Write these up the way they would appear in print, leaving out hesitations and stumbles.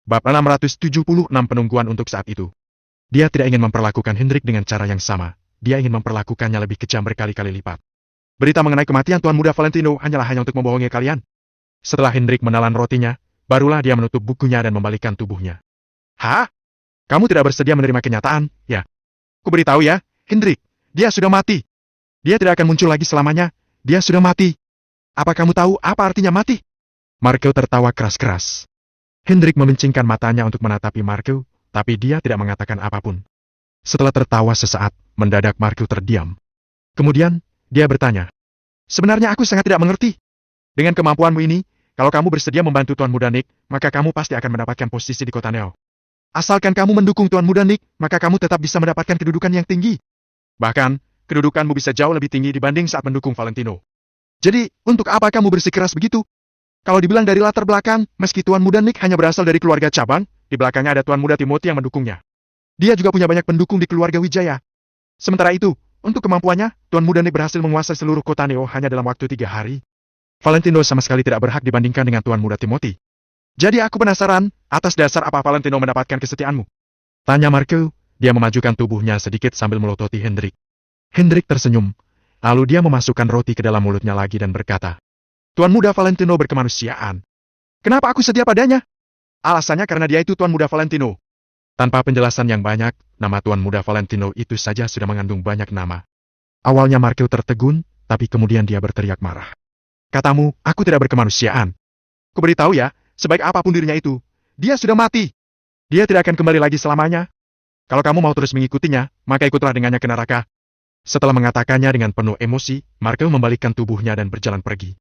Bab 676 penungguan untuk saat itu. Dia tidak ingin memperlakukan Hendrik dengan cara yang sama. Dia ingin memperlakukannya lebih kejam berkali-kali lipat. Berita mengenai kematian Tuan Muda Valentino hanya untuk membohongi kalian. Setelah Hendrik menelan rotinya, barulah dia menutup bukunya dan membalikkan tubuhnya. Hah? Kamu tidak bersedia menerima kenyataan, ya? Kuberitahu ya, Hendrik, dia sudah mati. Dia tidak akan muncul lagi selamanya. Dia sudah mati. Apa kamu tahu apa artinya mati? Markel tertawa keras-keras. Hendrik memencingkan matanya untuk menatapi Markel, tapi dia tidak mengatakan apapun. Setelah tertawa sesaat, mendadak Markel terdiam. Kemudian, dia bertanya, "Sebenarnya aku sangat tidak mengerti. Dengan kemampuanmu ini, kalau kamu bersedia membantu Tuan Muda Nick, maka kamu pasti akan mendapatkan posisi di kota Neo. Asalkan kamu mendukung Tuan Muda Nick, maka kamu tetap bisa mendapatkan kedudukan yang tinggi. Bahkan, kedudukanmu bisa jauh lebih tinggi dibanding saat mendukung Valentino. Jadi, untuk apa kamu bersikeras begitu? Kalau dibilang dari latar belakang, meski Tuan Muda Nick hanya berasal dari keluarga cabang, di belakangnya ada Tuan Muda Timothy yang mendukungnya. Dia juga punya banyak pendukung di keluarga Wijaya. Sementara itu, untuk kemampuannya, Tuan Muda Nick berhasil menguasai seluruh kota Neo hanya dalam waktu 3 hari. Valentino sama sekali tidak berhak dibandingkan dengan Tuan Muda Timothy. Jadi aku penasaran, atas dasar apa Valentino mendapatkan kesetiaanmu? Tanya Markel, dia memajukan tubuhnya sedikit sambil melototi Hendrik. Hendrik tersenyum, lalu dia memasukkan roti ke dalam mulutnya lagi dan berkata, Tuan Muda Valentino berkemanusiaan. Kenapa aku setia padanya? Alasannya karena dia itu Tuan Muda Valentino. Tanpa penjelasan yang banyak, nama Tuan Muda Valentino itu saja sudah mengandung banyak nama. Awalnya Markel tertegun, tapi kemudian dia berteriak marah. Katamu, aku tidak berkemanusiaan. Kuberitahu ya, sebaik apapun dirinya itu, dia sudah mati. Dia tidak akan kembali lagi selamanya. Kalau kamu mau terus mengikutinya, maka ikutlah dengannya ke neraka. Setelah mengatakannya dengan penuh emosi, Markel membalikkan tubuhnya dan berjalan pergi.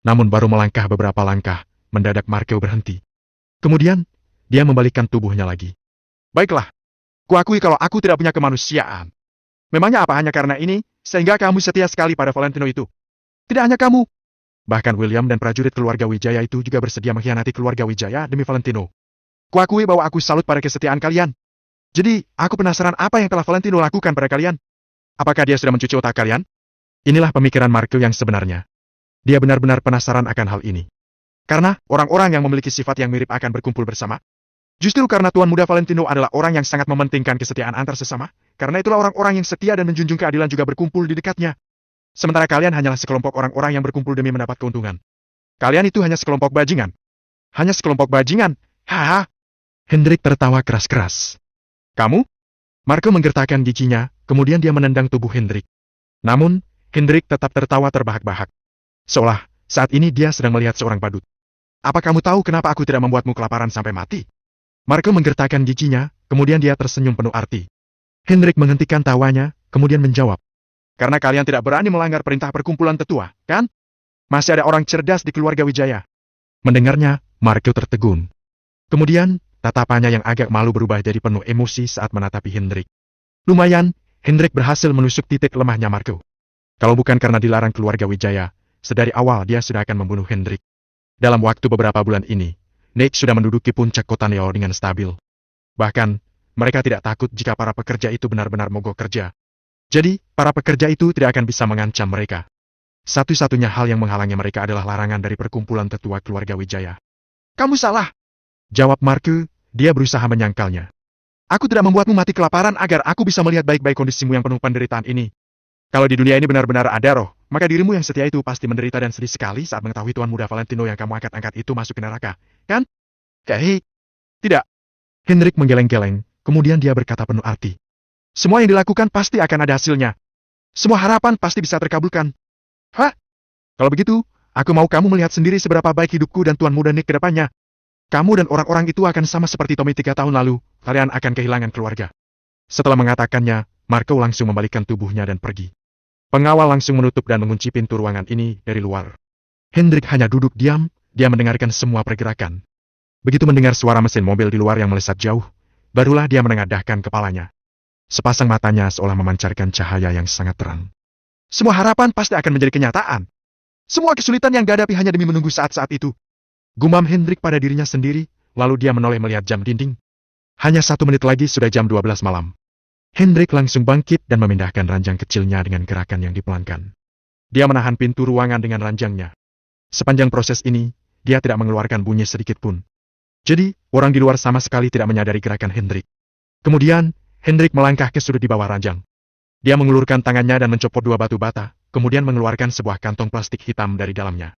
Namun baru melangkah beberapa langkah, mendadak Markel berhenti. Kemudian, dia membalikkan tubuhnya lagi. Baiklah, kuakui kalau aku tidak punya kemanusiaan. Memangnya apa hanya karena ini, sehingga kamu setia sekali pada Valentino itu? Tidak hanya kamu. Bahkan William dan prajurit keluarga Wijaya itu juga bersedia mengkhianati keluarga Wijaya demi Valentino. Kuakui bahwa aku salut pada kesetiaan kalian. Jadi, aku penasaran apa yang telah Valentino lakukan pada kalian. Apakah dia sudah mencuci otak kalian? Inilah pemikiran Markel yang sebenarnya. Dia benar-benar penasaran akan hal ini. Karena orang-orang yang memiliki sifat yang mirip akan berkumpul bersama. Justru karena Tuan Muda Valentino adalah orang yang sangat mementingkan kesetiaan antar sesama, karena itulah orang-orang yang setia dan menjunjung keadilan juga berkumpul di dekatnya. Sementara kalian hanyalah sekelompok orang-orang yang berkumpul demi mendapat keuntungan. Kalian itu hanya sekelompok bajingan. Hanya sekelompok bajingan. Haha. Hendrik tertawa keras-keras. Kamu? Markel menggertakkan giginya, kemudian dia menendang tubuh Hendrik. Namun, Hendrik tetap tertawa terbahak-bahak. Seolah, saat ini dia sedang melihat seorang badut. Apa kamu tahu kenapa aku tidak membuatmu kelaparan sampai mati? Markel menggertakkan giginya, kemudian dia tersenyum penuh arti. Hendrik menghentikan tawanya, kemudian menjawab. Karena kalian tidak berani melanggar perintah perkumpulan tetua, kan? Masih ada orang cerdas di keluarga Wijaya. Mendengarnya, Markel tertegun. Kemudian, tatapannya yang agak malu berubah jadi penuh emosi saat menatapi Hendrik. Lumayan, Hendrik berhasil menusuk titik lemahnya Markel. Kalau bukan karena dilarang keluarga Wijaya, sedari awal dia sudah akan membunuh Hendrik. Dalam waktu beberapa bulan ini, Nick sudah menduduki puncak kota Neo dengan stabil. Bahkan, mereka tidak takut jika para pekerja itu benar-benar mogok kerja. Jadi, para pekerja itu tidak akan bisa mengancam mereka. Satu-satunya hal yang menghalangi mereka adalah larangan dari perkumpulan tetua keluarga Wijaya. Kamu salah, jawab Markel, dia berusaha menyangkalnya. Aku tidak membuatmu mati kelaparan agar aku bisa melihat baik-baik kondisimu yang penuh penderitaan ini. Kalau di dunia ini benar-benar ada roh, maka dirimu yang setia itu pasti menderita dan sedih sekali saat mengetahui Tuan Muda Valentino yang kamu angkat-angkat itu masuk ke neraka, kan? Hei, tidak. Hendrik menggeleng-geleng, kemudian dia berkata penuh arti. Semua yang dilakukan pasti akan ada hasilnya. Semua harapan pasti bisa terkabulkan. Hah? Kalau begitu, aku mau kamu melihat sendiri seberapa baik hidupku dan Tuan Muda Nick ke depannya. Kamu dan orang-orang itu akan sama seperti Tommy 3 tahun lalu, kalian akan kehilangan keluarga. Setelah mengatakannya, Markel langsung membalikkan tubuhnya dan pergi. Pengawal langsung menutup dan mengunci pintu ruangan ini dari luar. Hendrik hanya duduk diam, dia mendengarkan semua pergerakan. Begitu mendengar suara mesin mobil di luar yang melesat jauh, barulah dia menengadahkan kepalanya. Sepasang matanya seolah memancarkan cahaya yang sangat terang. Semua harapan pasti akan menjadi kenyataan. Semua kesulitan yang dihadapi hanya demi menunggu saat-saat itu. Gumam Hendrik pada dirinya sendiri, lalu dia menoleh melihat jam dinding. Hanya 1 menit lagi sudah jam 12 malam. Hendrik langsung bangkit dan memindahkan ranjang kecilnya dengan gerakan yang dipelankan. Dia menahan pintu ruangan dengan ranjangnya. Sepanjang proses ini, dia tidak mengeluarkan bunyi sedikit pun. Jadi, orang di luar sama sekali tidak menyadari gerakan Hendrik. Kemudian, Hendrik melangkah ke sudut di bawah ranjang. Dia mengulurkan tangannya dan mencopot dua batu bata, kemudian mengeluarkan sebuah kantong plastik hitam dari dalamnya.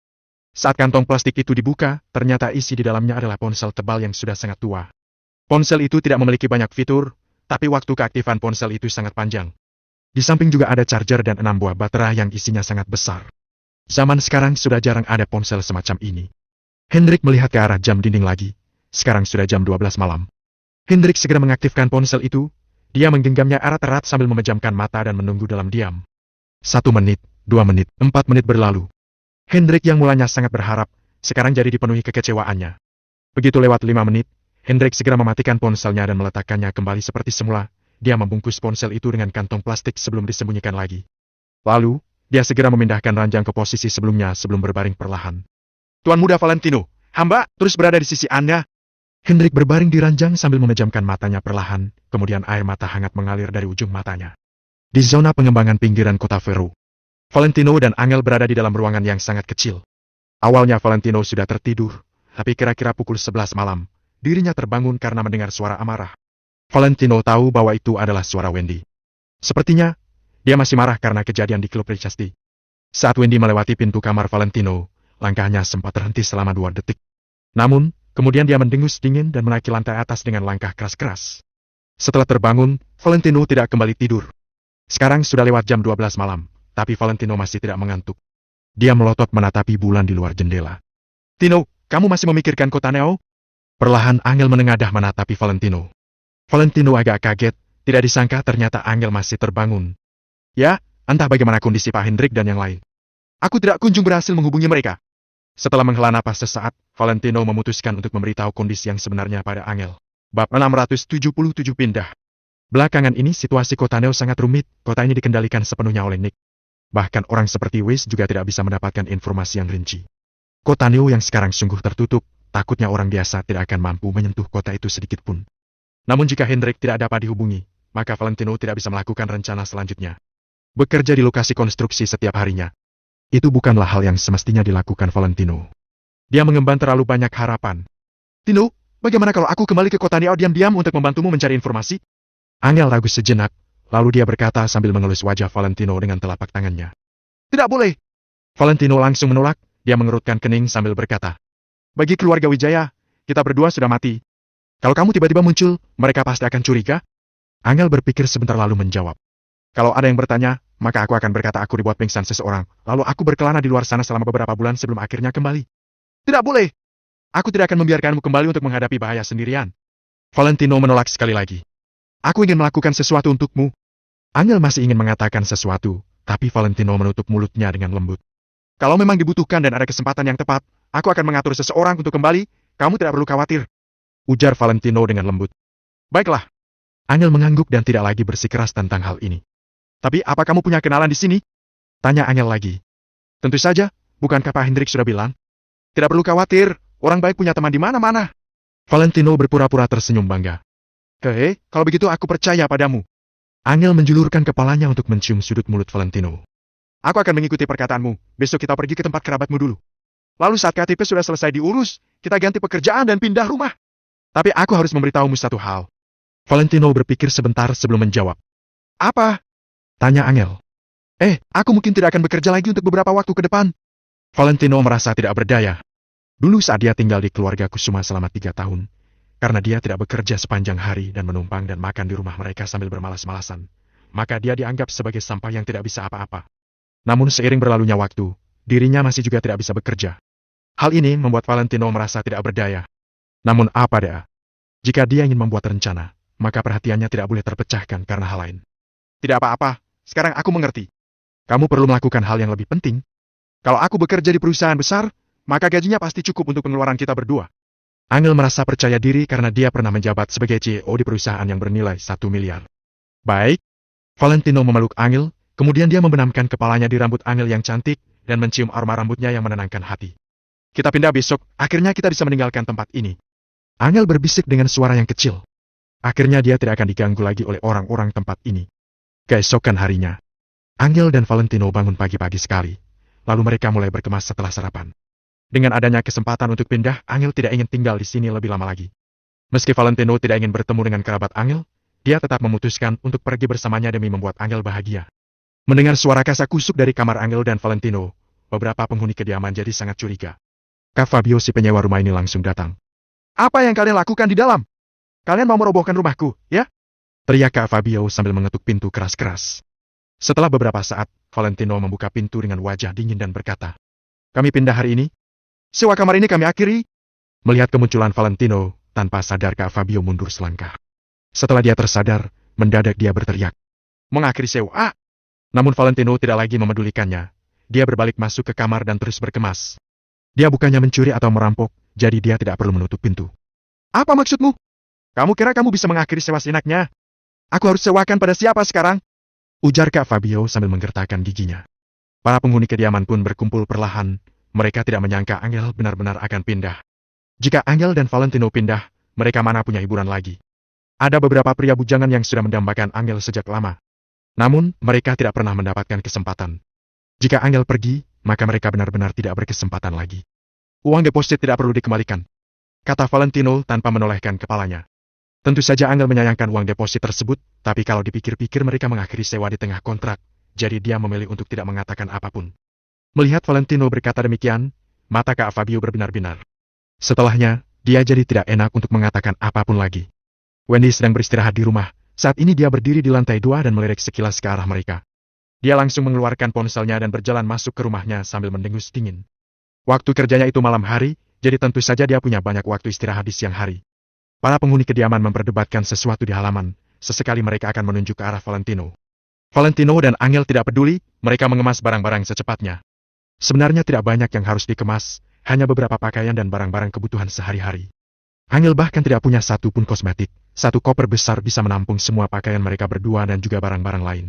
Saat kantong plastik itu dibuka, ternyata isi di dalamnya adalah ponsel tebal yang sudah sangat tua. Ponsel itu tidak memiliki banyak fitur, tapi waktu keaktifan ponsel itu sangat panjang. Di samping juga ada charger dan 6 buah baterai yang isinya sangat besar. Zaman sekarang sudah jarang ada ponsel semacam ini. Hendrik melihat ke arah jam dinding lagi. Sekarang sudah jam 12 malam. Hendrik segera mengaktifkan ponsel itu. Dia menggenggamnya erat-erat sambil memejamkan mata dan menunggu dalam diam. 1 menit, 2 menit, 4 menit berlalu. Hendrik yang mulanya sangat berharap, sekarang jadi dipenuhi kekecewaannya. Begitu lewat 5 menit, Hendrik segera mematikan ponselnya dan meletakkannya kembali seperti semula. Dia membungkus ponsel itu dengan kantong plastik sebelum disembunyikan lagi. Lalu, dia segera memindahkan ranjang ke posisi sebelumnya sebelum berbaring perlahan. Tuan Muda Valentino, hamba terus berada di sisi Anda. Hendrik berbaring di ranjang sambil memejamkan matanya perlahan, kemudian air mata hangat mengalir dari ujung matanya. Di zona pengembangan pinggiran kota Vero, Valentino dan Angel berada di dalam ruangan yang sangat kecil. Awalnya Valentino sudah tertidur, tapi kira-kira pukul 11 malam, dirinya terbangun karena mendengar suara amarah. Valentino tahu bahwa itu adalah suara Wendy. Sepertinya, dia masih marah karena kejadian di klub Richasti. Saat Wendy melewati pintu kamar Valentino, langkahnya sempat terhenti selama 2 detik. Namun, kemudian dia mendengus dingin dan menaiki lantai atas dengan langkah keras-keras. Setelah terbangun, Valentino tidak kembali tidur. Sekarang sudah lewat jam 12 malam, tapi Valentino masih tidak mengantuk. Dia melotot menatapi bulan di luar jendela. Tino, kamu masih memikirkan kota Neo? Perlahan Angel menengadah menatapi Valentino. Valentino agak kaget, tidak disangka ternyata Angel masih terbangun. Ya, entah bagaimana kondisi Pak Hendrik dan yang lain. Aku tidak kunjung berhasil menghubungi mereka. Setelah menghela napas sesaat, Valentino memutuskan untuk memberitahu kondisi yang sebenarnya pada Angel. Bab 677 pindah. Belakangan ini situasi kota Neo sangat rumit, kota ini dikendalikan sepenuhnya oleh Nick. Bahkan orang seperti Weiss juga tidak bisa mendapatkan informasi yang rinci. Kota Neo yang sekarang sungguh tertutup, takutnya orang biasa tidak akan mampu menyentuh kota itu sedikit pun. Namun jika Hendrik tidak dapat dihubungi, maka Valentino tidak bisa melakukan rencana selanjutnya. Bekerja di lokasi konstruksi setiap harinya. Itu bukanlah hal yang semestinya dilakukan Valentino. Dia mengemban terlalu banyak harapan. Tino, bagaimana kalau aku kembali ke kota Neo diam-diam untuk membantumu mencari informasi? Angel ragu sejenak, lalu dia berkata sambil mengelus wajah Valentino dengan telapak tangannya. Tidak boleh. Valentino langsung menolak, dia mengerutkan kening sambil berkata. Bagi keluarga Wijaya, kita berdua sudah mati. Kalau kamu tiba-tiba muncul, mereka pasti akan curiga. Angel berpikir sebentar lalu menjawab. Kalau ada yang bertanya, maka aku akan berkata aku dibuat pingsan seseorang, lalu aku berkelana di luar sana selama beberapa bulan sebelum akhirnya kembali. Tidak boleh. Aku tidak akan membiarkanmu kembali untuk menghadapi bahaya sendirian. Valentino menolak sekali lagi. Aku ingin melakukan sesuatu untukmu. Angel masih ingin mengatakan sesuatu, tapi Valentino menutup mulutnya dengan lembut. Kalau memang dibutuhkan dan ada kesempatan yang tepat, aku akan mengatur seseorang untuk kembali, kamu tidak perlu khawatir. Ujar Valentino dengan lembut. Baiklah. Angel mengangguk dan tidak lagi bersikeras tentang hal ini. Tapi apa kamu punya kenalan di sini? Tanya Angel lagi. Tentu saja, bukankah Pak Hendrik sudah bilang? Tidak perlu khawatir, orang baik punya teman di mana-mana. Valentino berpura-pura tersenyum bangga. Kalau begitu aku percaya padamu. Angel menjulurkan kepalanya untuk mencium sudut mulut Valentino. Aku akan mengikuti perkataanmu, besok kita pergi ke tempat kerabatmu dulu. Lalu saat KTP sudah selesai diurus, kita ganti pekerjaan dan pindah rumah. Tapi aku harus memberitahumu satu hal. Valentino berpikir sebentar sebelum menjawab. Apa? Tanya Angel. Aku mungkin tidak akan bekerja lagi untuk beberapa waktu ke depan. Valentino merasa tidak berdaya. Dulu saat dia tinggal di keluarga Kusuma selama 3 tahun, karena dia tidak bekerja sepanjang hari dan menumpang dan makan di rumah mereka sambil bermalas-malasan, maka dia dianggap sebagai sampah yang tidak bisa apa-apa. Namun seiring berlalunya waktu, dirinya masih juga tidak bisa bekerja. Hal ini membuat Valentino merasa tidak berdaya. Namun apa daya? Jika dia ingin membuat rencana, maka perhatiannya tidak boleh terpecahkan karena hal lain. Tidak apa-apa, sekarang aku mengerti. Kamu perlu melakukan hal yang lebih penting. Kalau aku bekerja di perusahaan besar, maka gajinya pasti cukup untuk pengeluaran kita berdua. Angel merasa percaya diri karena dia pernah menjabat sebagai CEO di perusahaan yang bernilai 1 miliar. Baik. Valentino memeluk Angel, kemudian dia membenamkan kepalanya di rambut Angel yang cantik, dan mencium aroma rambutnya yang menenangkan hati. Kita pindah besok, akhirnya kita bisa meninggalkan tempat ini. Angel berbisik dengan suara yang kecil. Akhirnya dia tidak akan diganggu lagi oleh orang-orang tempat ini. Keesokan harinya, Angel dan Valentino bangun pagi-pagi sekali. Lalu mereka mulai berkemas setelah sarapan. Dengan adanya kesempatan untuk pindah, Angel tidak ingin tinggal di sini lebih lama lagi. Meski Valentino tidak ingin bertemu dengan kerabat Angel, dia tetap memutuskan untuk pergi bersamanya demi membuat Angel bahagia. Mendengar suara kasak-kusuk dari kamar Angel dan Valentino, beberapa penghuni kediaman jadi sangat curiga. Kak Fabio si penyewa rumah ini langsung datang. Apa yang kalian lakukan di dalam? Kalian mau merobohkan rumahku, ya? Teriak Kak Fabio sambil mengetuk pintu keras-keras. Setelah beberapa saat, Valentino membuka pintu dengan wajah dingin dan berkata, "Kami pindah hari ini. Sewa kamar ini kami akhiri." Melihat kemunculan Valentino, tanpa sadar Kak Fabio mundur selangkah. Setelah dia tersadar, mendadak dia berteriak, "Mengakhiri sewa!" Namun Valentino tidak lagi memedulikannya. Dia berbalik masuk ke kamar dan terus berkemas. Dia bukannya mencuri atau merampok, jadi dia tidak perlu menutup pintu. "Apa maksudmu? Kamu kira kamu bisa mengakhiri sewa seenaknya? Aku harus sewakan pada siapa sekarang?" Ujar Kak Fabio sambil menggertakkan giginya. Para penghuni kediaman pun berkumpul perlahan. Mereka tidak menyangka Angel benar-benar akan pindah. Jika Angel dan Valentino pindah, mereka mana punya hiburan lagi. Ada beberapa pria bujangan yang sudah mendambakan Angel sejak lama. Namun, mereka tidak pernah mendapatkan kesempatan. Jika Angel pergi, maka mereka benar-benar tidak berkesempatan lagi. "Uang deposit tidak perlu dikembalikan," kata Valentino tanpa menolehkan kepalanya. Tentu saja Angel menyayangkan uang deposit tersebut, tapi kalau dipikir-pikir mereka mengakhiri sewa di tengah kontrak, jadi dia memilih untuk tidak mengatakan apapun. Melihat Valentino berkata demikian, mata Kak Fabio berbinar-binar. Setelahnya, dia jadi tidak enak untuk mengatakan apapun lagi. Wendy sedang beristirahat di rumah. Saat ini dia berdiri di lantai 2 dan melirik sekilas ke arah mereka. Dia langsung mengeluarkan ponselnya dan berjalan masuk ke rumahnya sambil mendengus dingin. Waktu kerjanya itu malam hari, jadi tentu saja dia punya banyak waktu istirahat di siang hari. Para penghuni kediaman memperdebatkan sesuatu di halaman. Sesekali mereka akan menunjuk ke arah Valentino. Valentino dan Angel tidak peduli, mereka mengemas barang-barang secepatnya. Sebenarnya tidak banyak yang harus dikemas, hanya beberapa pakaian dan barang-barang kebutuhan sehari-hari. Angel bahkan tidak punya satu pun kosmetik. Satu koper besar bisa menampung semua pakaian mereka berdua dan juga barang-barang lain.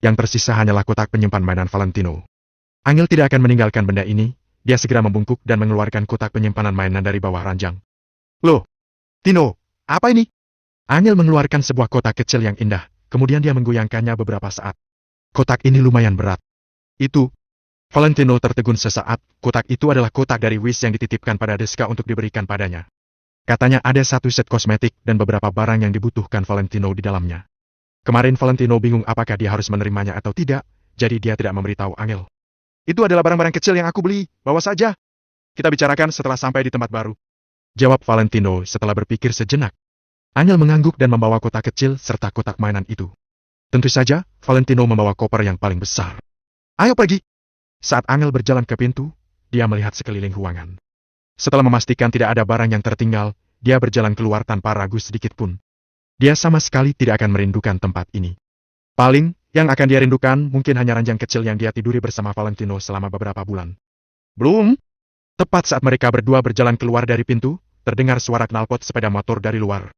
Yang tersisa hanyalah kotak penyimpan mainan Valentino. Angel tidak akan meninggalkan benda ini, dia segera membungkuk dan mengeluarkan kotak penyimpanan mainan dari bawah ranjang. "Loh, Tino, apa ini?" Angel mengeluarkan sebuah kotak kecil yang indah, kemudian dia menggoyangkannya beberapa saat. "Kotak ini lumayan berat." "Itu." Valentino tertegun sesaat, kotak itu adalah kotak dari Wish yang dititipkan pada Deska untuk diberikan padanya. Katanya ada satu set kosmetik dan beberapa barang yang dibutuhkan Valentino di dalamnya. Kemarin Valentino bingung apakah dia harus menerimanya atau tidak, jadi dia tidak memberitahu Angel. "Itu adalah barang-barang kecil yang aku beli, bawa saja. Kita bicarakan setelah sampai di tempat baru," jawab Valentino setelah berpikir sejenak. Angel mengangguk dan membawa kotak kecil serta kotak mainan itu. Tentu saja, Valentino membawa koper yang paling besar. "Ayo pergi." Saat Angel berjalan ke pintu, dia melihat sekeliling ruangan. Setelah memastikan tidak ada barang yang tertinggal, dia berjalan keluar tanpa ragu sedikit pun. Dia sama sekali tidak akan merindukan tempat ini. Paling, yang akan dia rindukan mungkin hanya ranjang kecil yang dia tiduri bersama Valentino selama beberapa bulan. Belum. Tepat saat mereka berdua berjalan keluar dari pintu, terdengar suara knalpot sepeda motor dari luar.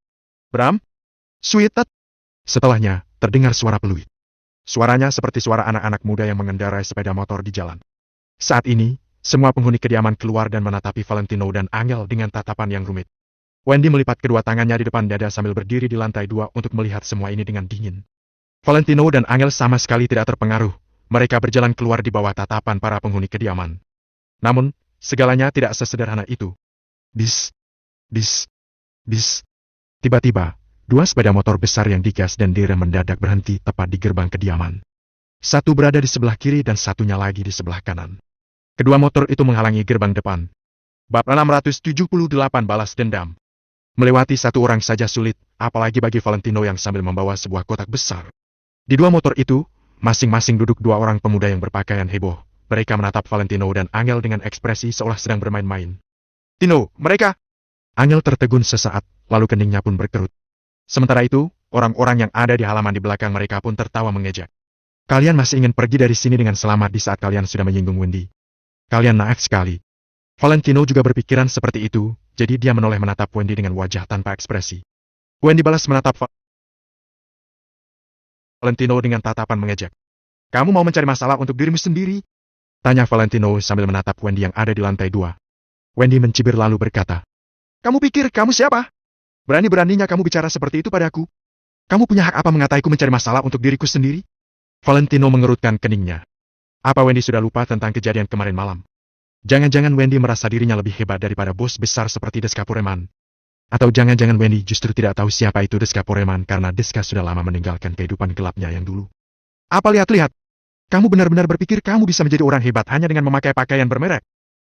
"Bram? Sweetheart?" Setelahnya, terdengar suara peluit. Suaranya seperti suara anak-anak muda yang mengendarai sepeda motor di jalan. Saat ini, semua penghuni kediaman keluar dan menatapi Valentino dan Angel dengan tatapan yang rumit. Wendy melipat kedua tangannya di depan dada sambil berdiri di lantai 2 untuk melihat semua ini dengan dingin. Valentino dan Angel sama sekali tidak terpengaruh. Mereka berjalan keluar di bawah tatapan para penghuni kediaman. Namun, segalanya tidak sesederhana itu. Bis, bis, bis. Tiba-tiba, dua sepeda motor besar yang digas dan direm mendadak berhenti tepat di gerbang kediaman. Satu berada di sebelah kiri dan satunya lagi di sebelah kanan. Kedua motor itu menghalangi gerbang depan. Bab 678 balas dendam. Melewati satu orang saja sulit, apalagi bagi Valentino yang sambil membawa sebuah kotak besar. Di dua motor itu, masing-masing duduk dua orang pemuda yang berpakaian heboh. Mereka menatap Valentino dan Angel dengan ekspresi seolah sedang bermain-main. "Tino, mereka!" Angel tertegun sesaat, lalu keningnya pun berkerut. Sementara itu, orang-orang yang ada di halaman di belakang mereka pun tertawa mengejek. "Kalian masih ingin pergi dari sini dengan selamat di saat kalian sudah menyinggung Wendy. Kalian naif sekali." Valentino juga berpikiran seperti itu, jadi dia menoleh menatap Wendy dengan wajah tanpa ekspresi. Wendy balas menatap Valentino dengan tatapan mengejek. "Kamu mau mencari masalah untuk dirimu sendiri?" Tanya Valentino sambil menatap Wendy yang ada di lantai 2. Wendy mencibir lalu berkata, "Kamu pikir kamu siapa? Berani-beraninya kamu bicara seperti itu padaku? Kamu punya hak apa mengataiku mencari masalah untuk diriku sendiri?" Valentino mengerutkan keningnya. Apa Wendy sudah lupa tentang kejadian kemarin malam? Jangan-jangan Wendy merasa dirinya lebih hebat daripada bos besar seperti Deska Pureman. Atau jangan-jangan Wendy justru tidak tahu siapa itu Deska Pureman karena Deska sudah lama meninggalkan kehidupan gelapnya yang dulu. Apa lihat-lihat? Kamu benar-benar berpikir kamu bisa menjadi orang hebat hanya dengan memakai pakaian bermerek?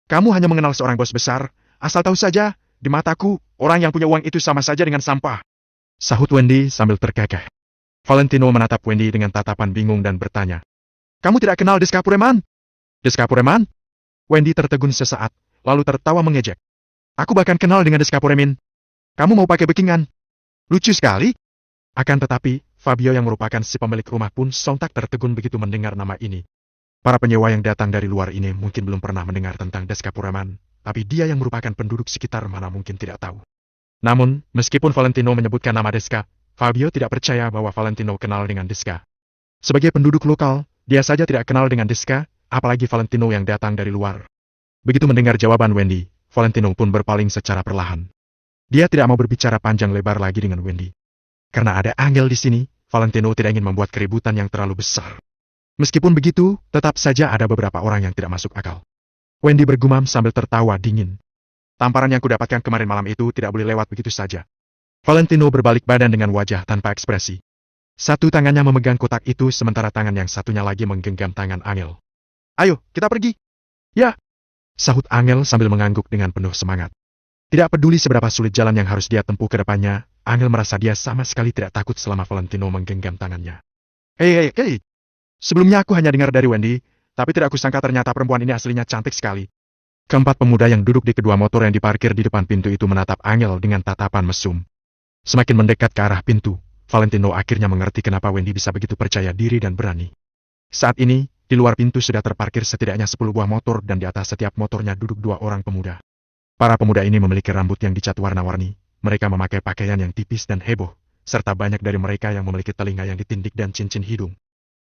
Kamu hanya mengenal seorang bos besar, asal tahu saja, di mataku, orang yang punya uang itu sama saja dengan sampah. Sahut Wendy sambil terkekeh. Valentino menatap Wendy dengan tatapan bingung dan bertanya. Kamu tidak kenal Deska Pureman? Deska Pureman? Wendy tertegun sesaat, lalu tertawa mengejek. Aku bahkan kenal dengan Deska Puremin. Kamu mau pakai bekingan? Lucu sekali. Akan tetapi, Fabio yang merupakan si pemilik rumah pun sontak tertegun begitu mendengar nama ini. Para penyewa yang datang dari luar ini mungkin belum pernah mendengar tentang Deska Pureman, tapi dia yang merupakan penduduk sekitar mana mungkin tidak tahu. Namun, meskipun Valentino menyebutkan nama Deska, Fabio tidak percaya bahwa Valentino kenal dengan Deska. Sebagai penduduk lokal, dia saja tidak kenal dengan Deska, apalagi Valentino yang datang dari luar. Begitu mendengar jawaban Wendy, Valentino pun berpaling secara perlahan. Dia tidak mau berbicara panjang lebar lagi dengan Wendy. Karena ada Angel di sini, Valentino tidak ingin membuat keributan yang terlalu besar. Meskipun begitu, tetap saja ada beberapa orang yang tidak masuk akal. Wendy bergumam sambil tertawa dingin. Tamparan yang kudapatkan kemarin malam itu tidak boleh lewat begitu saja. Valentino berbalik badan dengan wajah tanpa ekspresi. Satu tangannya memegang kotak itu sementara tangan yang satunya lagi menggenggam tangan Angel. Ayo, kita pergi. Ya, sahut Angel sambil mengangguk dengan penuh semangat. Tidak peduli seberapa sulit jalan yang harus dia tempuh ke depannya, Angel merasa dia sama sekali tidak takut selama Valentino menggenggam tangannya. Hei. Sebelumnya aku hanya dengar dari Wendy, tapi tidak kusangka ternyata perempuan ini aslinya cantik sekali. Keempat pemuda yang duduk di kedua motor yang diparkir di depan pintu itu menatap Angel dengan tatapan mesum. Semakin mendekat ke arah pintu, Valentino akhirnya mengerti kenapa Wendy bisa begitu percaya diri dan berani. Saat ini, di luar pintu sudah terparkir setidaknya 10 buah motor dan di atas setiap motornya duduk 2 orang pemuda. Para pemuda ini memiliki rambut yang dicat warna-warni, mereka memakai pakaian yang tipis dan heboh, serta banyak dari mereka yang memiliki telinga yang ditindik dan cincin hidung.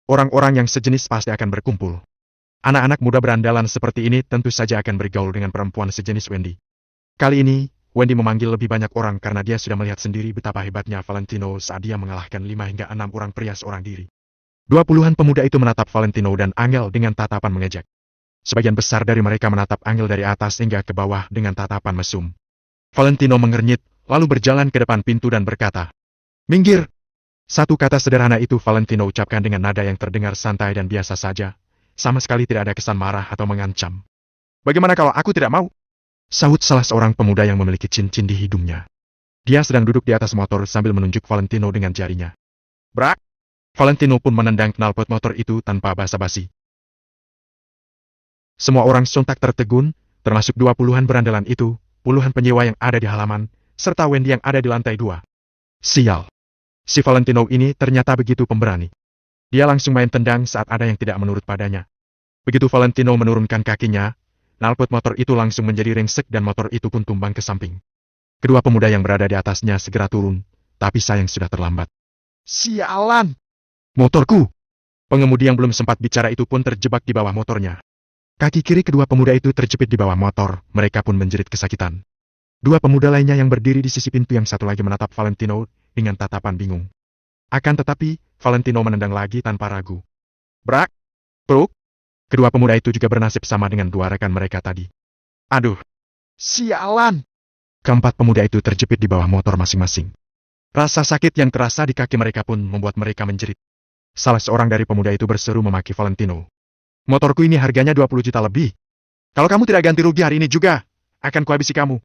Orang-orang yang sejenis pasti akan berkumpul. Anak-anak muda berandalan seperti ini tentu saja akan bergaul dengan perempuan sejenis Wendy. Kali ini, Wendy memanggil lebih banyak orang karena dia sudah melihat sendiri betapa hebatnya Valentino saat dia mengalahkan 5 hingga 6 orang pria seorang diri. 20-an pemuda itu menatap Valentino dan Angel dengan tatapan mengejek. Sebagian besar dari mereka menatap Angel dari atas hingga ke bawah dengan tatapan mesum. Valentino mengernyit, lalu berjalan ke depan pintu dan berkata, "Minggir!" Satu kata sederhana itu Valentino ucapkan dengan nada yang terdengar santai dan biasa saja, sama sekali tidak ada kesan marah atau mengancam. "Bagaimana kalau aku tidak mau?" sahut salah seorang pemuda yang memiliki cincin di hidungnya. Dia sedang duduk di atas motor sambil menunjuk Valentino dengan jarinya. Brak! Valentino pun menendang knalpot motor itu tanpa basa-basi. Semua orang sontak tertegun, termasuk 20-an berandalan itu, puluhan penyewa yang ada di halaman, serta Wendy yang ada di lantai 2. Sial! Si Valentino ini ternyata begitu pemberani. Dia langsung main tendang saat ada yang tidak menurut padanya. Begitu Valentino menurunkan kakinya, knalpot motor itu langsung menjadi ringsek dan motor itu pun tumbang ke samping. Kedua pemuda yang berada di atasnya segera turun, tapi sayang sudah terlambat. Sialan! Motorku! Pengemudi yang belum sempat bicara itu pun terjebak di bawah motornya. Kaki kiri kedua pemuda itu terjepit di bawah motor, mereka pun menjerit kesakitan. 2 pemuda lainnya yang berdiri di sisi pintu yang satu lagi menatap Valentino dengan tatapan bingung. Akan tetapi, Valentino menendang lagi tanpa ragu. Brak! Bruk! Kedua pemuda itu juga bernasib sama dengan 2 rekan mereka tadi. Aduh! Sialan! Keempat pemuda itu terjepit di bawah motor masing-masing. Rasa sakit yang terasa di kaki mereka pun membuat mereka menjerit. Salah seorang dari pemuda itu berseru memaki Valentino. Motorku ini harganya 20 juta lebih. Kalau kamu tidak ganti rugi hari ini juga, akan kuhabisi kamu.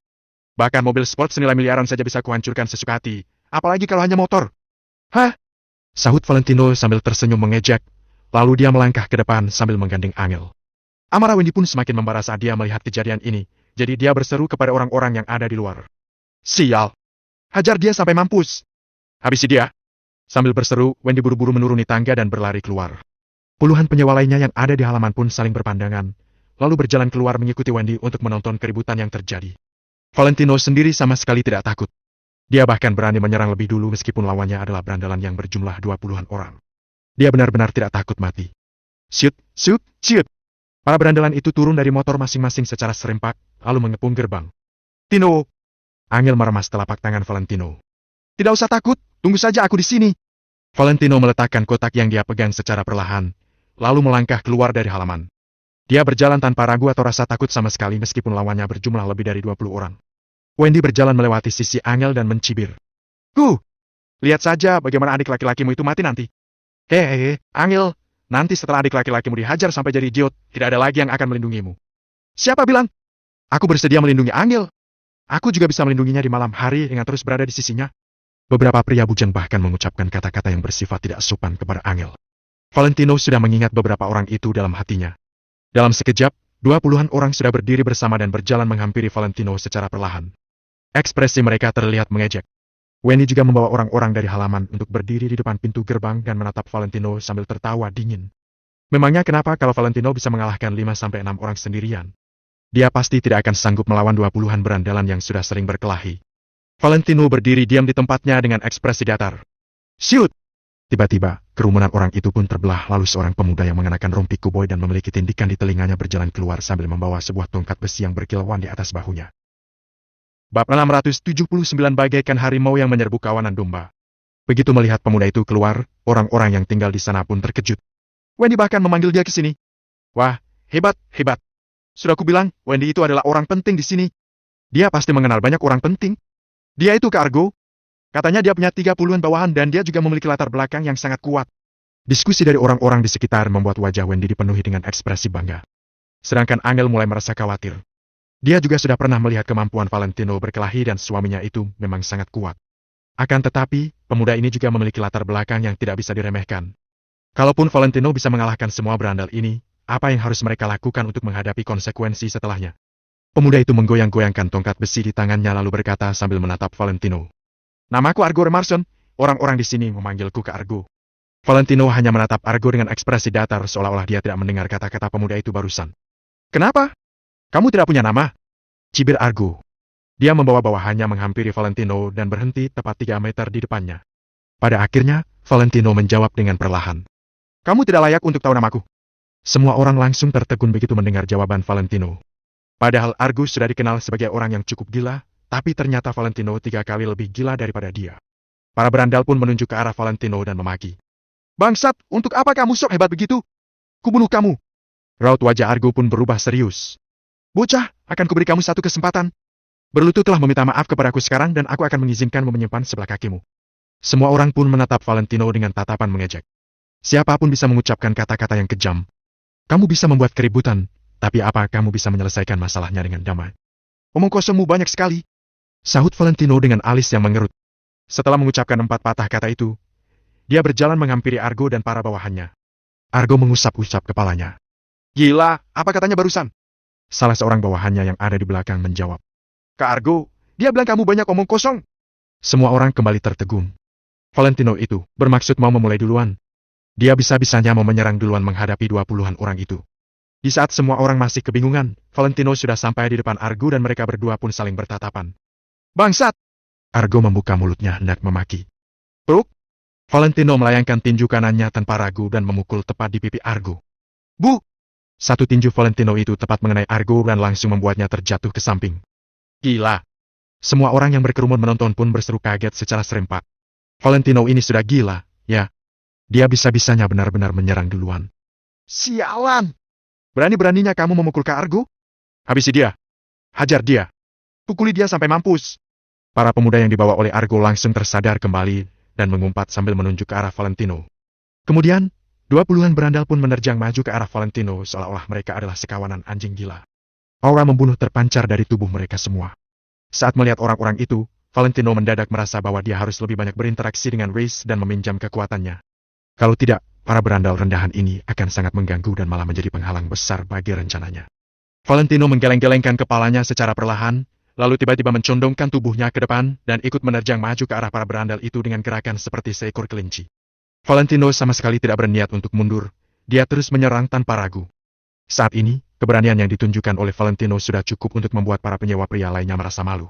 Bahkan mobil sport senilai miliaran saja bisa kuhancurkan sesuka hati, apalagi kalau hanya motor. Hah? Sahut Valentino sambil tersenyum mengejek, lalu dia melangkah ke depan sambil menggandeng Angel. Amarah Wendy pun semakin membara saat dia melihat kejadian ini, jadi dia berseru kepada orang-orang yang ada di luar. Sial! Hajar dia sampai mampus! Habisi dia! Sambil berseru, Wendy buru-buru menuruni tangga dan berlari keluar. Puluhan penyewa lainnya yang ada di halaman pun saling berpandangan, lalu berjalan keluar mengikuti Wendy untuk menonton keributan yang terjadi. Valentino sendiri sama sekali tidak takut. Dia bahkan berani menyerang lebih dulu meskipun lawannya adalah berandalan yang berjumlah 20-an orang. Dia benar-benar tidak takut mati. Shoot, shoot, shoot! Para berandalan itu turun dari motor masing-masing secara serempak, lalu mengepung gerbang. Tino! Angel meremas telapak tangan Valentino. Tidak usah takut, tunggu saja aku di sini. Valentino meletakkan kotak yang dia pegang secara perlahan, lalu melangkah keluar dari halaman. Dia berjalan tanpa ragu atau rasa takut sama sekali meskipun lawannya berjumlah lebih dari 20 orang. Wendy berjalan melewati sisi Angel dan mencibir. Lihat saja bagaimana adik laki-lakimu itu mati nanti. Hehehe, Angel, nanti setelah adik laki-lakimu dihajar sampai jadi idiot, tidak ada lagi yang akan melindungimu. Siapa bilang? Aku bersedia melindungi Angel. Aku juga bisa melindunginya di malam hari dengan terus berada di sisinya. Beberapa pria bujang bahkan mengucapkan kata-kata yang bersifat tidak sopan kepada Angel. Valentino sudah mengingat beberapa orang itu dalam hatinya. Dalam sekejap, 20-an orang sudah berdiri bersama dan berjalan menghampiri Valentino secara perlahan. Ekspresi mereka terlihat mengejek. Wendy juga membawa orang-orang dari halaman untuk berdiri di depan pintu gerbang dan menatap Valentino sambil tertawa dingin. Memangnya kenapa kalau Valentino bisa mengalahkan 5-6 orang sendirian? Dia pasti tidak akan sanggup melawan 20-an berandalan yang sudah sering berkelahi. Valentino berdiri diam di tempatnya dengan ekspresi datar. Shoot! Tiba-tiba, kerumunan orang itu pun terbelah lalu seorang pemuda yang mengenakan rompi koboi dan memiliki tindikan di telinganya berjalan keluar sambil membawa sebuah tongkat besi yang berkilauan di atas bahunya. Bab 679 bagaikan harimau yang menyerbu kawanan domba. Begitu melihat pemuda itu keluar, orang-orang yang tinggal di sana pun terkejut. Wendy bahkan memanggil dia ke sini. Wah, hebat, hebat. Sudah kubilang, Wendy itu adalah orang penting di sini. Dia pasti mengenal banyak orang penting. Dia itu Kak Argo. Katanya dia punya 30-an bawahan dan dia juga memiliki latar belakang yang sangat kuat. Diskusi dari orang-orang di sekitar membuat wajah Wendy dipenuhi dengan ekspresi bangga. Sedangkan Angel mulai merasa khawatir. Dia juga sudah pernah melihat kemampuan Valentino berkelahi dan suaminya itu memang sangat kuat. Akan tetapi, pemuda ini juga memiliki latar belakang yang tidak bisa diremehkan. Kalaupun Valentino bisa mengalahkan semua berandal ini, apa yang harus mereka lakukan untuk menghadapi konsekuensi setelahnya? Pemuda itu menggoyang-goyangkan tongkat besi di tangannya lalu berkata sambil menatap Valentino. Namaku Argo Remarson, orang-orang di sini memanggilku Kak Argo. Valentino hanya menatap Argo dengan ekspresi datar seolah-olah dia tidak mendengar kata-kata pemuda itu barusan. Kenapa? Kamu tidak punya nama? Cibir Argo. Dia membawa bawahannya menghampiri Valentino dan berhenti tepat 3 meter di depannya. Pada akhirnya, Valentino menjawab dengan perlahan. Kamu tidak layak untuk tahu namaku. Semua orang langsung tertegun begitu mendengar jawaban Valentino. Padahal Argo sudah dikenal sebagai orang yang cukup gila, tapi ternyata Valentino 3 kali lebih gila daripada dia. Para berandal pun menunjuk ke arah Valentino dan memaki. Bangsat, untuk apa kamu sok hebat begitu? Kubunuh kamu. Raut wajah Argo pun berubah serius. Bocah, akan kuberi kamu satu kesempatan. Berlututlah meminta maaf kepadaku sekarang dan aku akan mengizinkanmu menyimpan sebelah kakimu. Semua orang pun menatap Valentino dengan tatapan mengejek. Siapapun bisa mengucapkan kata-kata yang kejam. Kamu bisa membuat keributan, tapi apa kamu bisa menyelesaikan masalahnya dengan damai? Omong kosongmu banyak sekali. Sahut Valentino dengan alis yang mengerut. Setelah mengucapkan 4 patah kata itu, dia berjalan menghampiri Argo dan para bawahannya. Argo mengusap-usap kepalanya. Gila, apa katanya barusan? Salah seorang bawahannya yang ada di belakang menjawab. Kak Argo, dia bilang kamu banyak omong kosong. Semua orang kembali tertegun. Valentino itu bermaksud mau memulai duluan. Dia bisa-bisanya mau menyerang duluan menghadapi 20-an orang itu. Di saat semua orang masih kebingungan, Valentino sudah sampai di depan Argo dan mereka berdua pun saling bertatapan. Bangsat! Argo membuka mulutnya hendak memaki. Pruk! Valentino melayangkan tinju kanannya tanpa ragu dan memukul tepat di pipi Argo. Bu! Satu tinju Valentino itu tepat mengenai Argo dan langsung membuatnya terjatuh ke samping. Gila! Semua orang yang berkerumun menonton pun berseru kaget secara serempak. Valentino ini sudah gila, ya. Dia bisa-bisanya benar-benar menyerang duluan. Sialan! Berani-beraninya kamu memukul Kak Argo? Habisi dia. Hajar dia. Pukuli dia sampai mampus. Para pemuda yang dibawa oleh Argo langsung tersadar kembali dan mengumpat sambil menunjuk ke arah Valentino. Kemudian, 20-an berandal pun menerjang maju ke arah Valentino seolah-olah mereka adalah sekawanan anjing gila. Aura membunuh terpancar dari tubuh mereka semua. Saat melihat orang-orang itu, Valentino mendadak merasa bahwa dia harus lebih banyak berinteraksi dengan Reis dan meminjam kekuatannya. Kalau tidak, para berandal rendahan ini akan sangat mengganggu dan malah menjadi penghalang besar bagi rencananya. Valentino menggeleng-gelengkan kepalanya secara perlahan, lalu tiba-tiba mencondongkan tubuhnya ke depan dan ikut menerjang maju ke arah para berandal itu dengan gerakan seperti seekor kelinci. Valentino sama sekali tidak berniat untuk mundur, dia terus menyerang tanpa ragu. Saat ini, keberanian yang ditunjukkan oleh Valentino sudah cukup untuk membuat para penyewa pria lainnya merasa malu.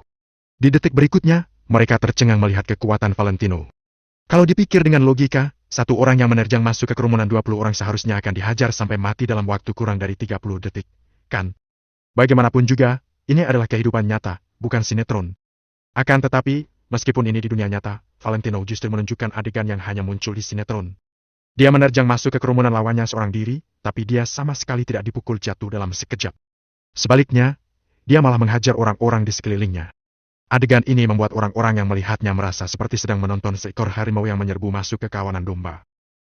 Di detik berikutnya, mereka tercengang melihat kekuatan Valentino. Kalau dipikir dengan logika, satu orang yang menerjang masuk ke kerumunan 20 orang seharusnya akan dihajar sampai mati dalam waktu kurang dari 30 detik, kan? Bagaimanapun juga, ini adalah kehidupan nyata, bukan sinetron. Akan tetapi, meskipun ini di dunia nyata, Valentino justru menunjukkan adegan yang hanya muncul di sinetron. Dia menerjang masuk ke kerumunan lawannya seorang diri, tapi dia sama sekali tidak dipukul jatuh dalam sekejap. Sebaliknya, dia malah menghajar orang-orang di sekelilingnya. Adegan ini membuat orang-orang yang melihatnya merasa seperti sedang menonton seekor harimau yang menyerbu masuk ke kawanan domba.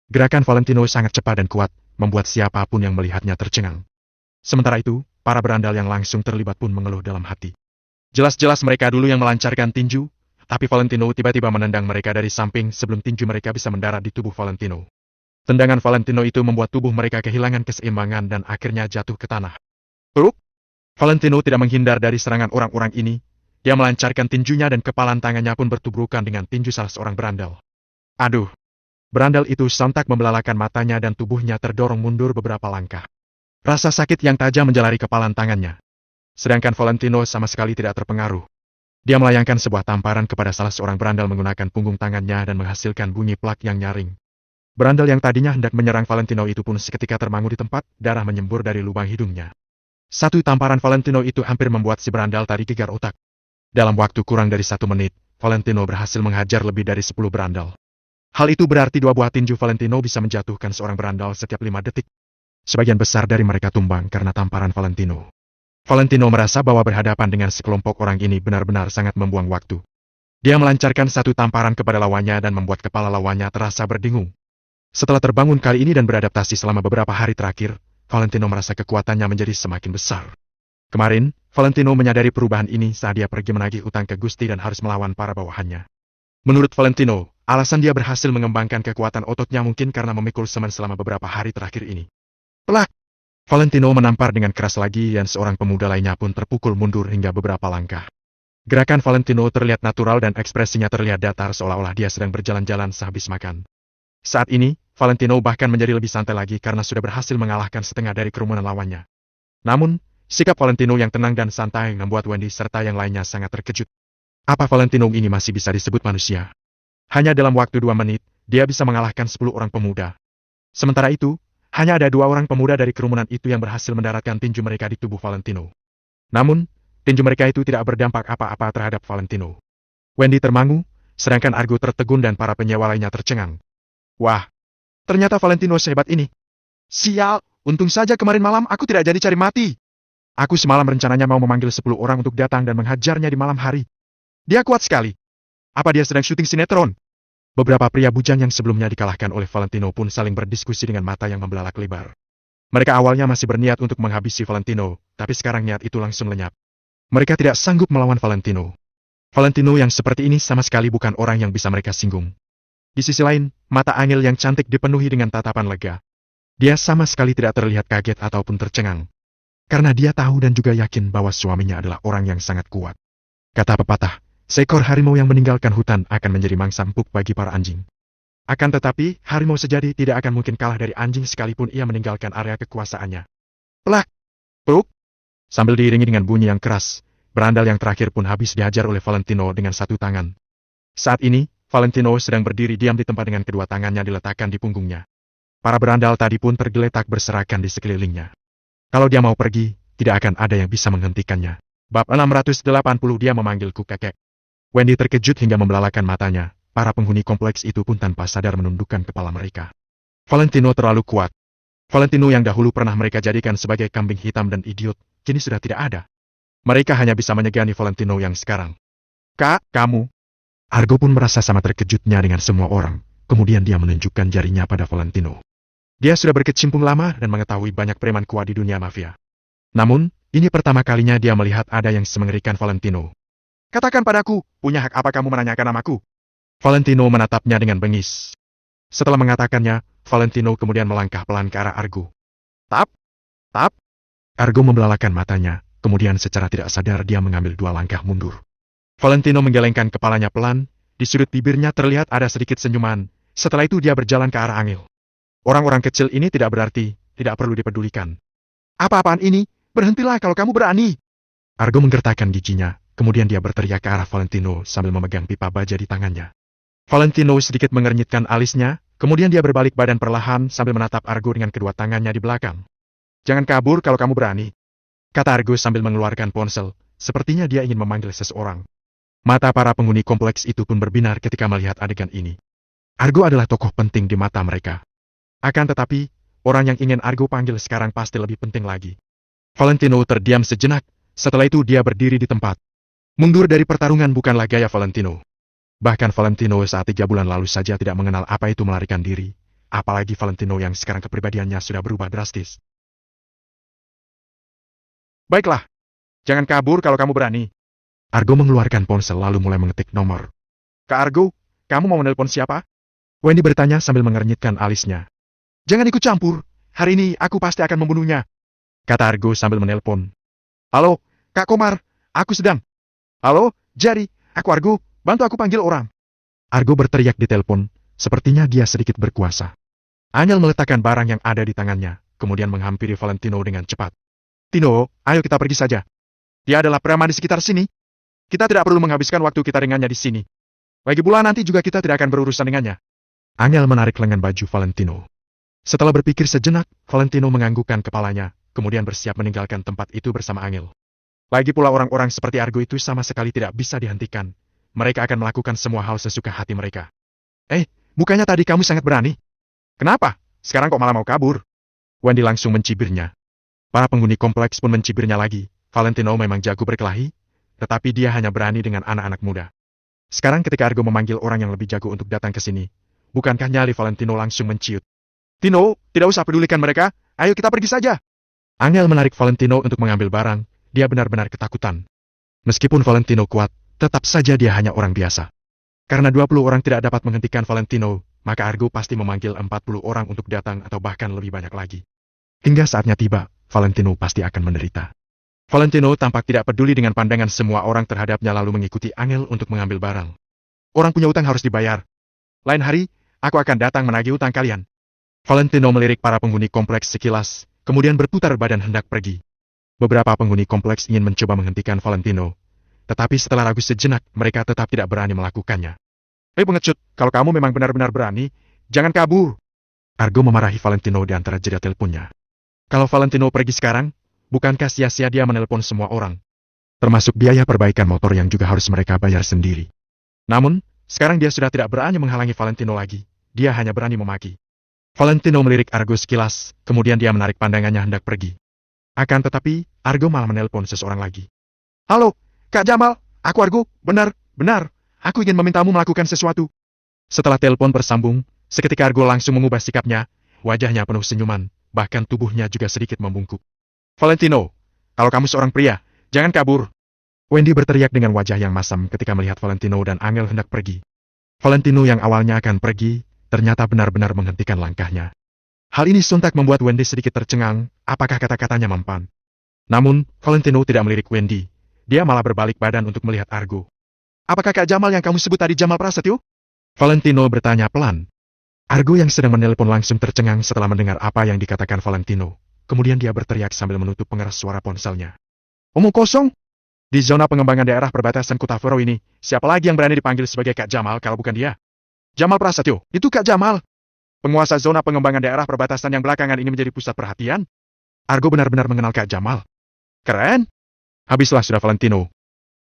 Gerakan Valentino sangat cepat dan kuat, membuat siapapun yang melihatnya tercengang. Sementara itu, para berandal yang langsung terlibat pun mengeluh dalam hati. Jelas-jelas mereka dulu yang melancarkan tinju, tapi Valentino tiba-tiba menendang mereka dari samping sebelum tinju mereka bisa mendarat di tubuh Valentino. Tendangan Valentino itu membuat tubuh mereka kehilangan keseimbangan dan akhirnya jatuh ke tanah. Peruk! Valentino tidak menghindar dari serangan orang-orang ini. Dia melancarkan tinjunya dan kepalan tangannya pun bertubrukan dengan tinju salah seorang berandal. Aduh! Berandal itu sontak membelalakan matanya dan tubuhnya terdorong mundur beberapa langkah. Rasa sakit yang tajam menjalari kepalan tangannya. Sedangkan Valentino sama sekali tidak terpengaruh. Dia melayangkan sebuah tamparan kepada salah seorang berandal menggunakan punggung tangannya dan menghasilkan bunyi plak yang nyaring. Berandal yang tadinya hendak menyerang Valentino itu pun seketika termangu di tempat, darah menyembur dari lubang hidungnya. Satu tamparan Valentino itu hampir membuat si berandal tadi gegar otak. Dalam waktu kurang dari 1 menit, Valentino berhasil menghajar lebih dari 10 berandal. Hal itu berarti 2 buah tinju Valentino bisa menjatuhkan seorang berandal setiap 5 detik. Sebagian besar dari mereka tumbang karena tamparan Valentino. Valentino merasa bahwa berhadapan dengan sekelompok orang ini benar-benar sangat membuang waktu. Dia melancarkan satu tamparan kepada lawannya dan membuat kepala lawannya terasa berdengung. Setelah terbangun kali ini dan beradaptasi selama beberapa hari terakhir, Valentino merasa kekuatannya menjadi semakin besar. Kemarin, Valentino menyadari perubahan ini saat dia pergi menagih utang ke Gusti dan harus melawan para bawahannya. Menurut Valentino, alasan dia berhasil mengembangkan kekuatan ototnya mungkin karena memikul semen selama beberapa hari terakhir ini. Pelak! Valentino menampar dengan keras lagi dan seorang pemuda lainnya pun terpukul mundur hingga beberapa langkah. Gerakan Valentino terlihat natural dan ekspresinya terlihat datar seolah-olah dia sedang berjalan-jalan sehabis makan. Saat ini, Valentino bahkan menjadi lebih santai lagi karena sudah berhasil mengalahkan setengah dari kerumunan lawannya. Namun, sikap Valentino yang tenang dan santai membuat Wendy serta yang lainnya sangat terkejut. Apa Valentino ini masih bisa disebut manusia? Hanya dalam waktu 2 menit, dia bisa mengalahkan 10 orang pemuda. Sementara itu, hanya ada 2 orang pemuda dari kerumunan itu yang berhasil mendaratkan tinju mereka di tubuh Valentino. Namun, tinju mereka itu tidak berdampak apa-apa terhadap Valentino. Wendy termangu, sedangkan Argo tertegun dan para penyewa lainnya tercengang. Wah, ternyata Valentino sehebat ini. Sial, untung saja kemarin malam aku tidak jadi cari mati. Aku semalam rencananya mau memanggil 10 orang untuk datang dan menghajarnya di malam hari. Dia kuat sekali. Apa dia sedang syuting sinetron? Beberapa pria bujang yang sebelumnya dikalahkan oleh Valentino pun saling berdiskusi dengan mata yang membelalak lebar. Mereka awalnya masih berniat untuk menghabisi Valentino, tapi sekarang niat itu langsung lenyap. Mereka tidak sanggup melawan Valentino. Valentino yang seperti ini sama sekali bukan orang yang bisa mereka singgung. Di sisi lain, mata Angel yang cantik dipenuhi dengan tatapan lega. Dia sama sekali tidak terlihat kaget ataupun tercengang. Karena dia tahu dan juga yakin bahwa suaminya adalah orang yang sangat kuat. Kata pepatah, seekor harimau yang meninggalkan hutan akan menjadi mangsa empuk bagi para anjing. Akan tetapi, harimau sejati tidak akan mungkin kalah dari anjing sekalipun ia meninggalkan area kekuasaannya. Pelak! Peluk! Sambil diiringi dengan bunyi yang keras, berandal yang terakhir pun habis dihajar oleh Valentino dengan satu tangan. Saat ini, Valentino sedang berdiri diam di tempat dengan kedua tangannya diletakkan di punggungnya. Para berandal tadi pun tergeletak berserakan di sekelilingnya. Kalau dia mau pergi, tidak akan ada yang bisa menghentikannya. Bab 680 dia memanggilku kakek. Wendy terkejut hingga membelalakan matanya. Para penghuni kompleks itu pun tanpa sadar menundukkan kepala mereka. Valentino terlalu kuat. Valentino yang dahulu pernah mereka jadikan sebagai kambing hitam dan idiot, kini sudah tidak ada. Mereka hanya bisa menyegani Valentino yang sekarang. Kak, kamu. Argo pun merasa sama terkejutnya dengan semua orang, kemudian dia menunjukkan jarinya pada Valentino. Dia sudah berkecimpung lama dan mengetahui banyak preman kuat di dunia mafia. Namun, ini pertama kalinya dia melihat ada yang semengerikan Valentino. Katakan padaku, punya hak apa kamu menanyakan namaku? Valentino menatapnya dengan bengis. Setelah mengatakannya, Valentino kemudian melangkah pelan ke arah Argo. Tap! Tap! Argo membelalakan matanya, kemudian secara tidak sadar dia mengambil 2 langkah mundur. Valentino menggelengkan kepalanya pelan, di sudut bibirnya terlihat ada sedikit senyuman, setelah itu dia berjalan ke arah Angel. Orang-orang kecil ini tidak berarti, tidak perlu dipedulikan. Apa-apaan ini? Berhentilah kalau kamu berani! Argo menggertakkan giginya, kemudian dia berteriak ke arah Valentino sambil memegang pipa baja di tangannya. Valentino sedikit mengernyitkan alisnya, kemudian dia berbalik badan perlahan sambil menatap Argo dengan kedua tangannya di belakang. Jangan kabur kalau kamu berani, kata Argo sambil mengeluarkan ponsel, sepertinya dia ingin memanggil seseorang. Mata para penghuni kompleks itu pun berbinar ketika melihat adegan ini. Argo adalah tokoh penting di mata mereka. Akan tetapi, orang yang ingin Argo panggil sekarang pasti lebih penting lagi. Valentino terdiam sejenak, setelah itu dia berdiri di tempat. Mundur dari pertarungan bukanlah gaya Valentino. Bahkan Valentino saat 3 bulan lalu saja tidak mengenal apa itu melarikan diri, apalagi Valentino yang sekarang kepribadiannya sudah berubah drastis. Baiklah, jangan kabur kalau kamu berani. Argo mengeluarkan ponsel lalu mulai mengetik nomor. Kak Argo, kamu mau menelpon siapa? Wendy bertanya sambil mengernyitkan alisnya. Jangan ikut campur, hari ini aku pasti akan membunuhnya, kata Argo sambil menelpon. Halo, Kak Komar, aku sedang. Halo, Jari, aku Argo, bantu aku panggil orang. Argo berteriak di telepon, sepertinya dia sedikit berkuasa. Angel meletakkan barang yang ada di tangannya, kemudian menghampiri Valentino dengan cepat. Tino, ayo kita pergi saja. Dia adalah preman di sekitar sini. Kita tidak perlu menghabiskan waktu kita dengannya di sini. Lagi pula nanti juga kita tidak akan berurusan dengannya. Angel menarik lengan baju Valentino. Setelah berpikir sejenak, Valentino menganggukkan kepalanya, kemudian bersiap meninggalkan tempat itu bersama Angel. Lagi pula orang-orang seperti Argo itu sama sekali tidak bisa dihentikan. Mereka akan melakukan semua hal sesuka hati mereka. Bukannya tadi kamu sangat berani? Kenapa? Sekarang kok malah mau kabur? Wendy langsung mencibirnya. Para penghuni kompleks pun mencibirnya lagi. Valentino memang jago berkelahi, tetapi dia hanya berani dengan anak-anak muda. Sekarang ketika Argo memanggil orang yang lebih jago untuk datang ke sini, bukankah nyali Valentino langsung menciut? Tino, tidak usah pedulikan mereka, ayo kita pergi saja. Angel menarik Valentino untuk mengambil barang, dia benar-benar ketakutan. Meskipun Valentino kuat, tetap saja dia hanya orang biasa. Karena 20 orang tidak dapat menghentikan Valentino, maka Argo pasti memanggil 40 orang untuk datang atau bahkan lebih banyak lagi. Hingga saatnya tiba, Valentino pasti akan menderita. Valentino tampak tidak peduli dengan pandangan semua orang terhadapnya lalu mengikuti Angel untuk mengambil barang. Orang punya utang harus dibayar. Lain hari, aku akan datang menagih utang kalian. Valentino melirik para penghuni kompleks sekilas, kemudian berputar badan hendak pergi. Beberapa penghuni kompleks ingin mencoba menghentikan Valentino, tetapi setelah ragu sejenak, mereka tetap tidak berani melakukannya. Pengecut, kalau kamu memang benar-benar berani, jangan kabur. Argo memarahi Valentino di antara jeda teleponnya. Kalau Valentino pergi sekarang, bukankah sia-sia dia menelpon semua orang? Termasuk biaya perbaikan motor yang juga harus mereka bayar sendiri. Namun, sekarang dia sudah tidak berani menghalangi Valentino lagi, dia hanya berani memaki. Valentino melirik Argo sekilas, kemudian dia menarik pandangannya hendak pergi. Akan tetapi, Argo malah menelpon seseorang lagi. Halo, Kak Jamal, aku Argo, benar, aku ingin memintamu melakukan sesuatu. Setelah telepon bersambung, seketika Argo langsung mengubah sikapnya, wajahnya penuh senyuman, bahkan tubuhnya juga sedikit membungkuk. Valentino, kalau kamu seorang pria, jangan kabur. Wendy berteriak dengan wajah yang masam ketika melihat Valentino dan Angel hendak pergi. Valentino yang awalnya akan pergi, ternyata benar-benar menghentikan langkahnya. Hal ini sontak membuat Wendy sedikit tercengang, apakah kata-katanya mempan. Namun, Valentino tidak melirik Wendy. Dia malah berbalik badan untuk melihat Argo. Apakah Kak Jamal yang kamu sebut tadi Jamal Prasetyo? Valentino bertanya pelan. Argo yang sedang menelpon langsung tercengang setelah mendengar apa yang dikatakan Valentino. Kemudian dia berteriak sambil menutup pengeras suara ponselnya. Omong kosong? Di zona pengembangan daerah perbatasan Kota Fero ini, siapa lagi yang berani dipanggil sebagai Kak Jamal kalau bukan dia? Jamal Prasetyo, itu Kak Jamal. Penguasa zona pengembangan daerah perbatasan yang belakangan ini menjadi pusat perhatian. Argo benar-benar mengenal Kak Jamal. Keren. Habislah sudah Valentino.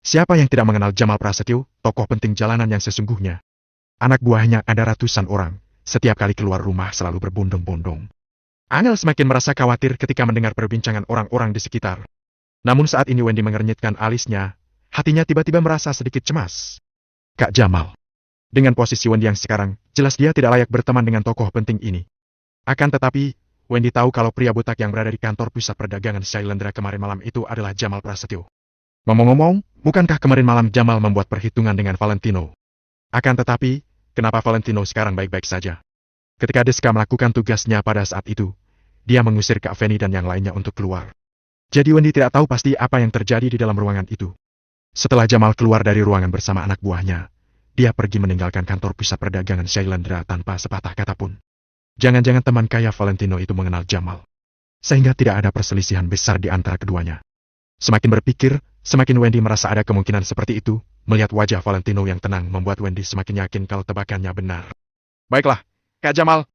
Siapa yang tidak mengenal Jamal Prasetyo, tokoh penting jalanan yang sesungguhnya? Anak buahnya ada ratusan orang. Setiap kali keluar rumah selalu berbondong-bondong. Angel semakin merasa khawatir ketika mendengar perbincangan orang-orang di sekitar. Namun saat ini Wendy mengernyitkan alisnya, hatinya tiba-tiba merasa sedikit cemas. Kak Jamal. Dengan posisi Wendy yang sekarang, jelas dia tidak layak berteman dengan tokoh penting ini. Akan tetapi, Wendy tahu kalau pria botak yang berada di kantor pusat perdagangan Shailendra kemarin malam itu adalah Jamal Prasetyo. Ngomong-ngomong, bukankah kemarin malam Jamal membuat perhitungan dengan Valentino? Akan tetapi, kenapa Valentino sekarang baik-baik saja? Ketika Deska melakukan tugasnya pada saat itu, dia mengusir Kak Feni dan yang lainnya untuk keluar. Jadi Wendy tidak tahu pasti apa yang terjadi di dalam ruangan itu. Setelah Jamal keluar dari ruangan bersama anak buahnya, dia pergi meninggalkan kantor pusat perdagangan Shailendra tanpa sepatah kata pun. Jangan-jangan teman kaya Valentino itu mengenal Jamal. Sehingga tidak ada perselisihan besar di antara keduanya. Semakin berpikir, semakin Wendy merasa ada kemungkinan seperti itu. Melihat wajah Valentino yang tenang membuat Wendy semakin yakin kalau tebakannya benar. Baiklah, Kak Jamal.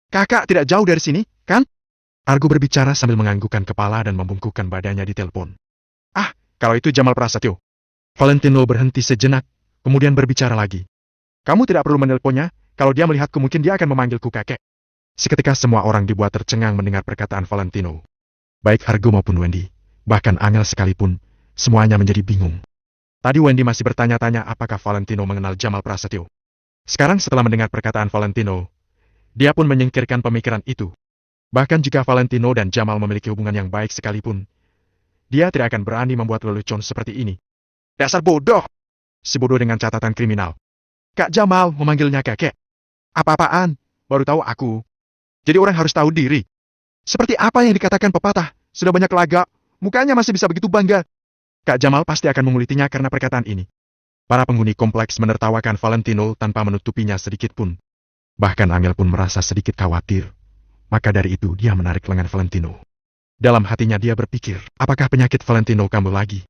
Kakak tidak jauh dari sini, kan? Argo berbicara sambil menganggukkan kepala dan membungkukkan badannya di telepon. Kalau itu Jamal Prasetyo. Valentino berhenti sejenak, kemudian berbicara lagi. Kamu tidak perlu menelponnya, kalau dia melihatku mungkin dia akan memanggilku kakek. Seketika semua orang dibuat tercengang mendengar perkataan Valentino. Baik Argo maupun Wendy, bahkan Angel sekalipun, semuanya menjadi bingung. Tadi Wendy masih bertanya-tanya apakah Valentino mengenal Jamal Prasetyo. Sekarang setelah mendengar perkataan Valentino, dia pun menyingkirkan pemikiran itu. Bahkan jika Valentino dan Jamal memiliki hubungan yang baik sekalipun, dia tidak akan berani membuat lelucon seperti ini. Dasar bodoh! Si bodoh dengan catatan kriminal. Kak Jamal memanggilnya kakek. Apa-apaan? Baru tahu aku. Jadi orang harus tahu diri. Seperti apa yang dikatakan pepatah, sudah banyak laga, mukanya masih bisa begitu bangga. Kak Jamal pasti akan mengulitinya karena perkataan ini. Para penghuni kompleks menertawakan Valentino tanpa menutupinya sedikit pun. Bahkan Angel pun merasa sedikit khawatir. Maka dari itu dia menarik lengan Valentino. Dalam hatinya dia berpikir, apakah penyakit Valentino kambuh lagi?